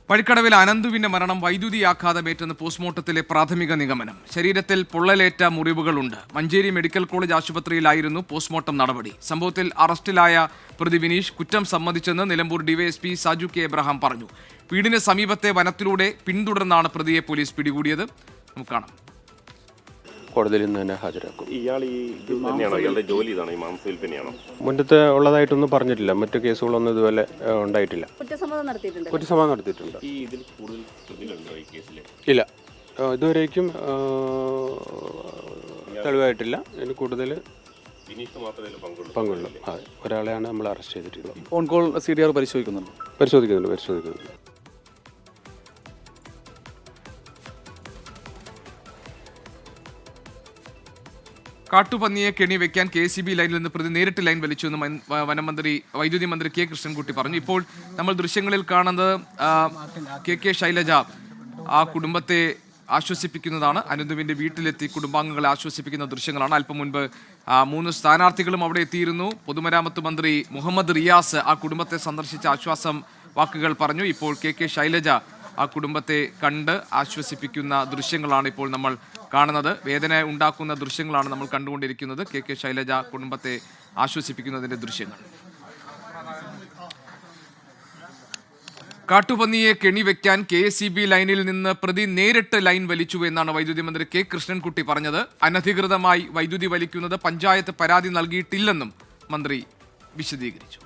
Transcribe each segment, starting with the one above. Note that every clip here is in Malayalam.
പഴിക്കടവിൽ അനന്തുവിന്റെ മരണം വൈദ്യുതിയാഘാതമേറ്റെന്ന് പോസ്റ്റ്മോർട്ടത്തിലെ പ്രാഥമിക നിഗമനം. ശരീരത്തിൽ പൊള്ളലേറ്റ മുറിവുകളുണ്ട്. മഞ്ചേരി മെഡിക്കൽ കോളേജ് ആശുപത്രിയിലായിരുന്നു പോസ്റ്റ്മോർട്ടം നടപടി. സംഭവത്തിൽ അറസ്റ്റിലായ പ്രതി വിനീഷ് കുറ്റം സമ്മതിച്ചെന്ന് നിലമ്പൂർ ഡിവൈഎസ്പി സാജു കെ എബ്രഹാം പറഞ്ഞു. വീടിന് സമീപത്തെ വനത്തിലൂടെ പിന്തുടർന്നാണ് പ്രതിയെ പോലീസ് പിടികൂടിയത്. നമുക്ക് കാണാം. കോടതിയിൽ നിന്ന് തന്നെ ഹാജരാക്കും. മുന്നത്തെ ഉള്ളതായിട്ടൊന്നും പറഞ്ഞിട്ടില്ല. മറ്റു കേസുകളൊന്നും ഇതുപോലെ ഉണ്ടായിട്ടില്ല. കുറ്റസമ്മതം നടത്തിയിട്ടുണ്ട്. ഇല്ല, ഇതുവരേക്കും തെളിവായിട്ടില്ല. ഇതിന് കൂടുതൽ പങ്കുള്ളൂ. അതെ, ഒരാളെയാണ് നമ്മൾ അറസ്റ്റ് ചെയ്തിട്ടുള്ളത്. ഫോൺ കോൾ CDR പരിശോധിക്കുന്നുണ്ട്. കാട്ടുപന്നിയെ കെണി വെക്കാൻ KCB ലൈനിൽ നിന്ന് പ്രതി നേരിട്ട് ലൈൻ വലിച്ചുവെന്ന് വൈദ്യുതി മന്ത്രി കെ കൃഷ്ണൻകുട്ടി പറഞ്ഞു. ഇപ്പോൾ നമ്മൾ ദൃശ്യങ്ങളിൽ കാണുന്നത് KK ശൈലജ ആ കുടുംബത്തെ ആശ്വസിപ്പിക്കുന്നതാണ്. അനന്തുവിന്റെ വീട്ടിലെത്തി കുടുംബാംഗങ്ങളെ ആശ്വസിപ്പിക്കുന്ന ദൃശ്യങ്ങളാണ്. അല്പം മുൻപ് 3 സ്ഥാനാർത്ഥികളും അവിടെ എത്തിയിരുന്നു. പൊതുമരാമത്ത് മന്ത്രി മുഹമ്മദ് റിയാസ് ആ കുടുംബത്തെ സന്ദർശിച്ച ആശ്വാസം വാക്കുകൾ പറഞ്ഞു. ഇപ്പോൾ KK ശൈലജ ആ കുടുംബത്തെ കണ്ട് ആശ്വസിപ്പിക്കുന്ന ദൃശ്യങ്ങളാണ് ഇപ്പോൾ നമ്മൾ കാണുന്നത്. വേദന ഉണ്ടാക്കുന്ന ദൃശ്യങ്ങളാണ് നമ്മൾ കണ്ടുകൊണ്ടിരിക്കുന്നത്. KK ശൈലജ കുടുംബത്തെ ആശ്വസിപ്പിക്കുന്നതിന്റെ ദൃശ്യങ്ങൾ. കാട്ടുപന്നിയെ കെണിവെക്കാൻ KCB ലൈനിൽ നിന്ന് പ്രതി നേരിട്ട് ലൈൻ വലിച്ചു എന്നാണ് വൈദ്യുതി മന്ത്രി കെ കൃഷ്ണൻകുട്ടി പറഞ്ഞത്. അനധികൃതമായി വൈദ്യുതി വലിക്കുന്നത് പഞ്ചായത്ത് പരാതി നൽകിയിട്ടില്ലെന്നും മന്ത്രി വിശദീകരിച്ചു.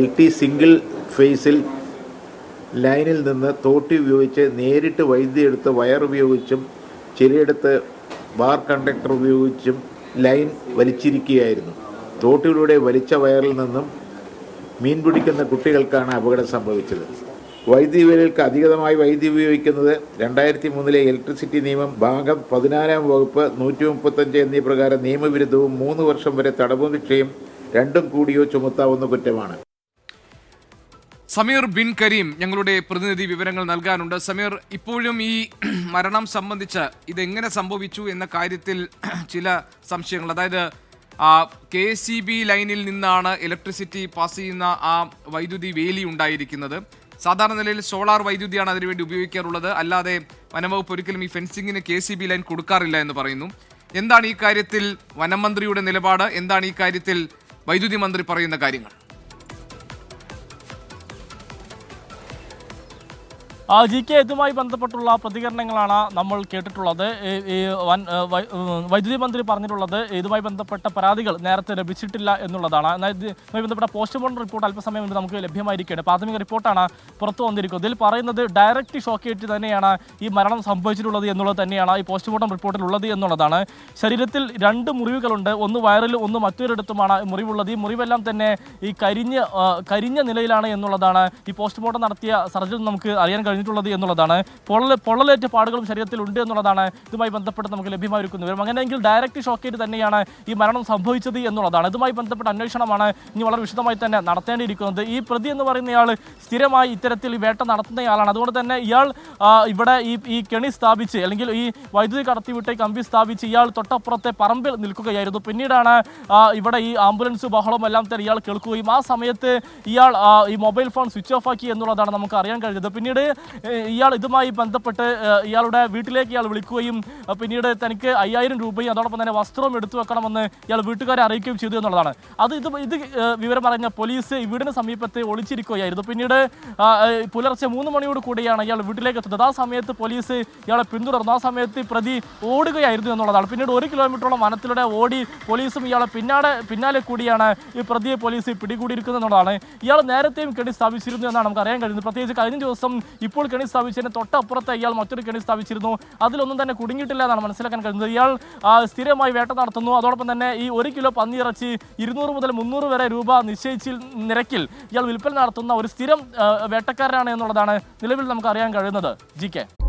LT സിംഗിൾ ഫേസിൽ ലൈനിൽ നിന്ന് തോട്ടി ഉപയോഗിച്ച് നേരിട്ട് വൈദ്യുതി എടുത്ത് വയർ ഉപയോഗിച്ചും ചിലയിടത്ത് ബാർ കണ്ടക്ടർ ഉപയോഗിച്ചും ലൈൻ വലിച്ചിരിക്കുകയായിരുന്നു. തോട്ടിലൂടെ വലിച്ച വയറിൽ നിന്നും മീൻ പിടിക്കുന്ന കുട്ടികൾക്കാണ് അപകടം സംഭവിച്ചത്. വൈദ്യുതി വേലികൾക്ക് അധികമായി വൈദ്യുതി ഉപയോഗിക്കുന്നത് 2003 ഇലക്ട്രിസിറ്റി നിയമം ഭാഗം 14 വകുപ്പ് 135 എന്നീ പ്രകാരം നിയമവിരുദ്ധവും 3 വർഷം വരെ തടവും ശിക്ഷയും രണ്ടും കൂടിയോ ചുമത്താവുന്ന കുറ്റമാണ്. സമീർ ബിൻ കരീം ഞങ്ങളുടെ പ്രതിനിധി വിവരങ്ങൾ നൽകാനുണ്ട്. സമീർ, ഇപ്പോഴും ഈ മരണം സംബന്ധിച്ച് ഇതെങ്ങനെ സംഭവിച്ചു എന്ന കാര്യത്തിൽ ചില സംശയങ്ങൾ, അതായത് KCB ലൈനിൽ നിന്നാണ് ഇലക്ട്രിസിറ്റി പാസ് ചെയ്യുന്ന ആ വൈദ്യുതി വേലി ഉണ്ടായിരിക്കുന്നത്. സാധാരണ നിലയിൽ സോളാർ വൈദ്യുതിയാണ് അതിനുവേണ്ടി ഉപയോഗിക്കാറുള്ളത്. അല്ലാതെ വനംവകുപ്പ് ഒരിക്കലും ഈ ഫെൻസിങ്ങിന് KCB ലൈൻ കൊടുക്കാറില്ല എന്ന് പറയുന്നു. എന്താണ് ഈ കാര്യത്തിൽ വനം മന്ത്രിയുടെ നിലപാട്? എന്താണ് ഈ കാര്യത്തിൽ വൈദ്യുതി മന്ത്രി പറയുന്ന കാര്യങ്ങൾ? GK ഇതുമായി ബന്ധപ്പെട്ടുള്ള പ്രതികരണങ്ങളാണ് നമ്മൾ കേട്ടിട്ടുള്ളത്. വൈദ്യുതി മന്ത്രി പറഞ്ഞിട്ടുള്ളത് ഇതുമായി ബന്ധപ്പെട്ട പരാതികൾ നേരത്തെ ലഭിച്ചിട്ടില്ല എന്നുള്ളതാണ്. എന്നാൽ ഇതുമായി ബന്ധപ്പെട്ട പോസ്റ്റ്മോർട്ടം റിപ്പോർട്ട് അല്പസമയം കൊണ്ട് നമുക്ക് ലഭ്യമായിരിക്കുകയാണ്. പ്രാഥമിക റിപ്പോർട്ടാണ് പുറത്തു വന്നിരിക്കുന്നത്. ഇതിൽ പറയുന്നത് ഡയറക്റ്റ് ഷോക്കേറ്റ് തന്നെയാണ് ഈ മരണം സംഭവിച്ചിട്ടുള്ളത് എന്നുള്ളത് തന്നെയാണ് ഈ പോസ്റ്റ്മോർട്ടം റിപ്പോർട്ടിൽ ഉള്ളത് എന്നുള്ളതാണ്. ശരീരത്തിൽ 2 മുറിവുകളുണ്ട്. ഒന്ന് വയറിലും ഒന്ന് മറ്റൊരിടത്തുമാണ് മുറിവുള്ളത്. ഈ മുറിവെല്ലാം തന്നെ ഈ കരിഞ്ഞ നിലയിലാണ് എന്നുള്ളതാണ് ഈ പോസ്റ്റ്മോർട്ടം നടത്തിയ സർജൻ നമുക്ക് അറിയാൻ കഴിഞ്ഞിട്ടുള്ളത് എന്നുള്ളതാണ്. പൊള്ളലേറ്റ പാടുകളും ശരീരത്തിൽ ഉണ്ട് എന്നുള്ളതാണ് ഇതുമായി ബന്ധപ്പെട്ട് നമുക്ക് ലഭ്യമായിരിക്കുന്ന വിവരം. അങ്ങനെയെങ്കിൽ ഡയറക്റ്റ് ഷോക്കേറ്റ് തന്നെയാണ് ഈ മരണം സംഭവിച്ചത് എന്നുള്ളതാണ്. ഇതുമായി ബന്ധപ്പെട്ട അന്വേഷണമാണ് ഇനി വളരെ വിശദമായി തന്നെ നടത്തേണ്ടിയിരിക്കുന്നത്. ഈ പ്രതി എന്ന് പറയുന്നയാൾ സ്ഥിരമായി ഇത്തരത്തിൽ ഈ വേട്ട നടത്തുന്നയാളാണ്. അതുകൊണ്ട് തന്നെ ഇയാൾ ഇവിടെ ഈ കെണി സ്ഥാപിച്ച് അല്ലെങ്കിൽ ഈ വൈദ്യുതി കടത്തിവിട്ട കമ്പി സ്ഥാപിച്ച് ഇയാൾ തൊട്ടപ്പുറത്തെ പറമ്പിൽ നിൽക്കുകയായിരുന്നു. പിന്നീടാണ് ഇവിടെ ഈ ആംബുലൻസ് ബഹളം എല്ലാം തന്നെ ഇയാൾ കേൾക്കുകയും ആ സമയത്ത് ഇയാൾ ഈ മൊബൈൽ ഫോൺ സ്വിച്ച് ഓഫ് ആക്കി എന്നുള്ളതാണ് നമുക്ക് അറിയാൻ കഴിഞ്ഞത്. പിന്നീട് ഇയാൾ ഇതുമായി ബന്ധപ്പെട്ട് ഇയാളുടെ വീട്ടിലേക്ക് ഇയാൾ വിളിക്കുകയും പിന്നീട് തനിക്ക് 5000 രൂപയും അതോടൊപ്പം തന്നെ വസ്ത്രവും എടുത്തു വെക്കണമെന്ന് ഇയാൾ വീട്ടുകാരെ അറിയിക്കുകയും ചെയ്തു എന്നുള്ളതാണ്. ഇത് വിവരം അറിഞ്ഞ പോലീസ് വീടിന് സമീപത്ത് ഒളിച്ചിരിക്കുകയായിരുന്നു. പിന്നീട് പുലർച്ചെ 3 മണിയോട് കൂടിയാണ് ഇയാൾ വീട്ടിലേക്ക് എത്തുന്നത്. ആ സമയത്ത് പോലീസ് ഇയാളെ പിന്തുടർന്നു. ആ സമയത്ത് പ്രതി ഓടുകയായിരുന്നു എന്നുള്ളതാണ്. പിന്നീട് 1 കിലോമീറ്ററോളം വനത്തിലൂടെ ഓടി പോലീസും ഇയാളെ പിന്നാലെ കൂടിയാണ് ഈ പ്രതിയെ പോലീസ് പിടികൂടിയിരിക്കുന്നത് എന്നുള്ളതാണ്. ഇയാൾ നേരത്തെയും കെണി സ്ഥാപിച്ചിരുന്നു എന്നാണ് നമുക്ക് അറിയാൻ കഴിയുന്നത്. പ്രത്യേകിച്ച് കഴിഞ്ഞ ദിവസം ഇപ്പോൾ കെണി സ്ഥാപിച്ചതിന് തൊട്ടപ്പുറത്ത് ഇയാൾ മറ്റൊരു കെണി സ്ഥാപിച്ചിരുന്നു. അതിലൊന്നും തന്നെ കുടുങ്ങിയിട്ടില്ല എന്നാണ് മനസ്സിലാക്കാൻ കഴിയുന്നത്. ഇയാൾ സ്ഥിരമായി വേട്ട നടത്തുന്നു. അതോടൊപ്പം തന്നെ ഈ 1 കിലോ പന്നിയിറച്ചി 200 മുതൽ 300 വരെ രൂപ നിശ്ചയിച്ച നിരക്കിൽ ഇയാൾ വിൽപ്പന നടത്തുന്ന ഒരു സ്ഥിരം വേട്ടക്കാരനാണ് എന്നുള്ളതാണ് നിലവിൽ നമുക്ക് അറിയാൻ കഴിയുന്നത്. GK.